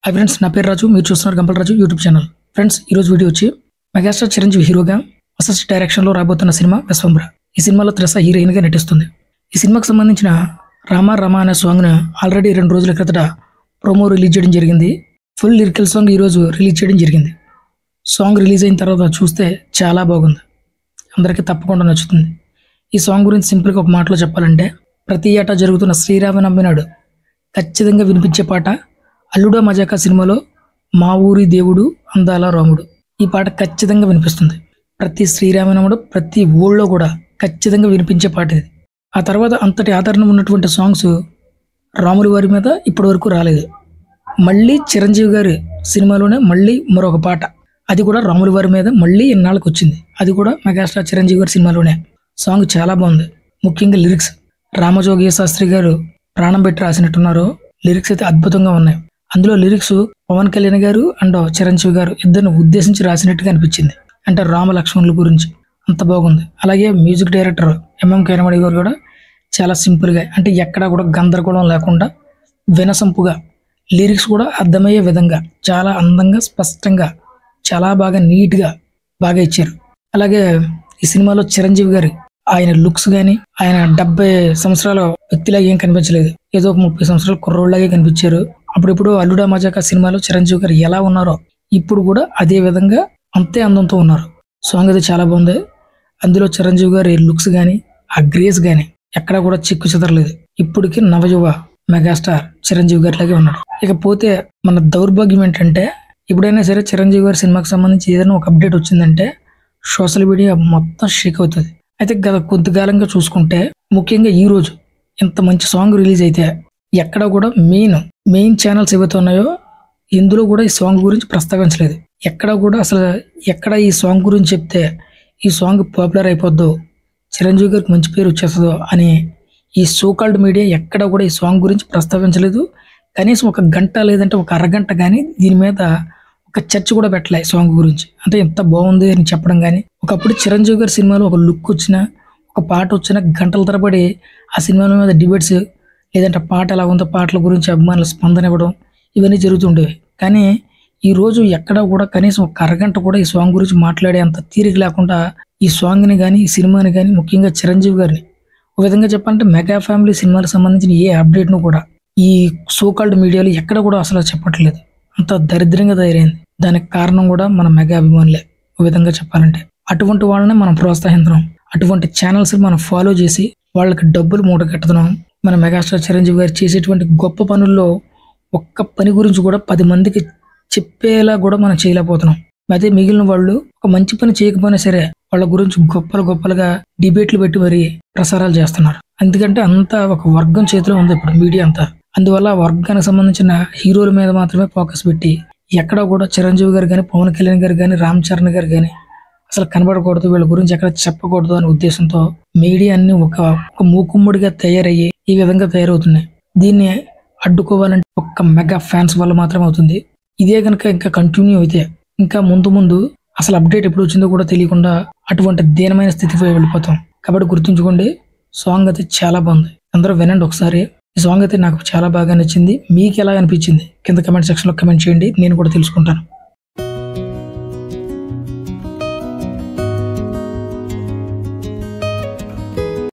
Hi friends, నా పేరు రాజు. మీరు చూస్తున్నారు గంపల రాజు యూట్యూబ్ ఛానల్. ఫ్రెండ్స్, ఈరోజు వీడియో వచ్చి మెగాస్టార్ చిరంజీవి హీరోగా వసస్ట్ డైరెక్షన్లో రాబోతున్న సినిమా విశ్వంబర. ఈ సినిమాలో త్రిష హీరోయిన్గా నటిస్తుంది. ఈ సినిమాకి సంబంధించిన రామా రామా అనే సాంగ్ను ఆల్రెడీ 2 రోజుల క్రితట ప్రోమో రిలీజ్ చేయడం జరిగింది. ఫుల్ లిరికల్ సాంగ్ ఈరోజు రిలీజ్ చేయడం జరిగింది. సాంగ్ రిలీజ్ అయిన తర్వాత చూస్తే చాలా బాగుంది, అందరికీ తప్పకుండా నచ్చుతుంది. ఈ సాంగ్ గురించి సింపుల్గా ఒక మాటలో చెప్పాలంటే, ప్రతి ఏటా జరుగుతున్న శ్రీరామనవమి నాడు ఖచ్చితంగా వినిపించే పాట అల్లుడా మజాకా సినిమాలో మా ఊరి దేవుడు అందాల రాముడు. ఈ పాట ఖచ్చితంగా వినిపిస్తుంది. ప్రతి శ్రీరామనవముడు ప్రతి ఊళ్ళో కూడా ఖచ్చితంగా వినిపించే పాట ఇది. ఆ తర్వాత అంతటి ఆదరణ ఉన్నటువంటి సాంగ్స్ రాముడి వారి మీద ఇప్పటి వరకు రాలేదు. మళ్ళీ చిరంజీవి గారి సినిమాలోనే మళ్ళీ మరొక పాట, అది కూడా రాముడి వారి మీద మళ్ళీ ఇన్నాళ్ళకి వచ్చింది. అది కూడా మెగాస్టార్ చిరంజీవి గారి సినిమాలోనే. సాంగ్ చాలా బాగుంది. ముఖ్యంగా లిరిక్స్ రామజోగయ్య శాస్త్రి గారు ప్రాణం పెట్టి రాసినట్టున్నారు. లిరిక్స్ అయితే అద్భుతంగా ఉన్నాయి. అందులో లిరిక్స్ పవన్ కళ్యాణ్ గారు అండ్ చిరంజీవి గారు ఇద్దరిని ఉద్దేశించి రాసినట్టుగా అనిపించింది. అంటే రామ లక్ష్మణుల గురించి అంత బాగుంది. అలాగే మ్యూజిక్ డైరెక్టర్ ఎంఎం కీరవాణి గారు కూడా చాలా సింపుల్గా, అంటే ఎక్కడా కూడా గందరగోళం లేకుండా వినసంపుగా, లిరిక్స్ కూడా అర్థమయ్యే విధంగా చాలా అందంగా స్పష్టంగా చాలా బాగా నీట్గా బాగా ఇచ్చారు. అలాగే ఈ సినిమాలో చిరంజీవి గారి ఆయన లుక్స్ కానీ, ఆయన 70 సంవత్సరాల వ్యక్తిలా ఏం కనిపించలేదు. ఏదో ఒక 30 సంవత్సరాల కుర్రోళ్ళలాగే కనిపించారు. అప్పుడిప్పుడు అల్లుడా మజాకా సినిమాలో చిరంజీవి గారు ఎలా ఉన్నారో ఇప్పుడు కూడా అదే విధంగా అంతే అందంతో ఉన్నారు. సాంగ్ అది చాలా బాగుంది. అందులో చిరంజీవి గారి లుక్స్ కానీ, ఆ గ్రేస్ కానీ ఎక్కడా కూడా చిక్కు చెదరలేదు. ఇప్పటికీ నవయువ మెగాస్టార్ చిరంజీవి గారిలాగే ఉన్నాడు. ఇకపోతే మన దౌర్భాగ్యం ఏంటంటే, ఎప్పుడైనా సరే చిరంజీవి గారి సినిమాకి సంబంధించి ఏదైనా ఒక అప్డేట్ వచ్చిందంటే సోషల్ మీడియా మొత్తం షేక్ అవుతుంది. అయితే గత కొద్దికాలంగా చూసుకుంటే, ముఖ్యంగా ఈ రోజు ఇంత మంచి సాంగ్ రిలీజ్ అయితే ఎక్కడ కూడా మెయిన్ ఛానల్స్ ఏవైతే ఉన్నాయో ఇందులో కూడా ఈ సాంగ్ గురించి ప్రస్తావించలేదు. ఎక్కడ కూడా అసలు ఎక్కడ ఈ సాంగ్ గురించి చెప్తే ఈ సాంగ్ పాపులర్ అయిపోద్దో, చిరంజీవి గారికి మంచి పేరు వచ్చేస్తుందో అని ఈ సోకాల్డ్ మీడియా ఎక్కడ కూడా ఈ సాంగ్ గురించి ప్రస్తావించలేదు. కనీసం ఒక గంట లేదంటే ఒక అరగంట కానీ దీని మీద ఒక చర్చ కూడా పెట్టలే ఈ సాంగ్ గురించి. అంటే ఎంత బాగుంది అని చెప్పడం కానీ, ఒకప్పుడు చిరంజీవి గారి సినిమాలో ఒక లుక్ వచ్చినా, ఒక పాట వచ్చినా గంటల తరబడి ఆ సినిమాల మీద డిబేట్స్, లేదంటే పాట ఎలా ఉందో పాటల గురించి అభిమానులు స్పందన ఇవ్వడం, ఇవన్నీ జరుగుతుండేవి. కానీ ఈరోజు ఎక్కడ కూడా కనీసం ఒక అరగంట కూడా ఈ సాంగ్ గురించి మాట్లాడే అంత తీరిక లేకుండా ఈ సాంగ్ని కానీ, ఈ సినిమాని కానీ, ముఖ్యంగా చిరంజీవి గారిని ఒక విధంగా చెప్పాలంటే మెగా ఫ్యామిలీ సినిమాలకు సంబంధించిన ఏ అప్డేట్ను కూడా ఈ సోకాల్డ్ మీడియాలో ఎక్కడ కూడా అసలు చెప్పట్లేదు. అంత దరిద్రంగా తయారైంది. దానికి కారణం కూడా మన మెగా అభిమానులే ఒక విధంగా చెప్పాలంటే. అటువంటి వాళ్ళని మనం ప్రోత్సహిస్తున్నాం, అటువంటి ఛానల్స్ మనం ఫాలో చేసి వాళ్ళకి డబ్బులు మూట కట్టుతున్నాం. మన మెగాస్టార్ చిరంజీవి గారు చేసేటువంటి గొప్ప పనుల్లో ఒక్క పని గురించి కూడా 10 మందికి చెప్పేలా కూడా మనం చేయలేకపోతున్నాం. అదే మిగిలిన వాళ్ళు ఒక మంచి పని చేయకపోయినా సరే వాళ్ళ గురించి గొప్పలుగా డిబేట్లు పెట్టి మరి ప్రసారాలు చేస్తున్నారు. ఎందుకంటే అంతా ఒక వర్గం చేతిలో ఉంది ఇప్పుడు మీడియా అంతా. అందువల్ల వర్గానికి సంబంధించిన హీరోల మీద మాత్రమే ఫోకస్ పెట్టి ఎక్కడ కూడా చిరంజీవి గారు కానీ, పవన్ కళ్యాణ్ గారు కానీ, రామ్ చరణ్ గారు కానీ అసలు కనబడకూడదు, వీళ్ళ గురించి ఎక్కడ చెప్పకూడదు అనే ఉద్దేశంతో మీడియా అన్ని ఒక మూకుమ్మడిగా తయారయ్యి ఈ విధంగా తయారవుతున్నాయి. దీన్ని అడ్డుకోవాలంటే ఒక్క మెగా ఫ్యాన్స్ వల్ల మాత్రమే అవుతుంది. ఇదే కనుక ఇంకా కంటిన్యూ అయితే ఇంకా ముందు అసలు అప్డేట్ ఎప్పుడు వచ్చిందో కూడా తెలియకుండా అటువంటి దీనమైన స్థితికి వెళ్ళిపోతాం. కాబట్టి గుర్తుంచుకోండి, సాంగ్ అయితే చాలా బాగుంది. అందరూ వినండి ఒకసారి. ఈ సాంగ్ అయితే నాకు చాలా బాగా నచ్చింది. మీకు ఎలా అనిపించింది కింద కమెంట్ సెక్షన్లో కమెంట్ చేయండి, నేను కూడా తెలుసుకుంటాను.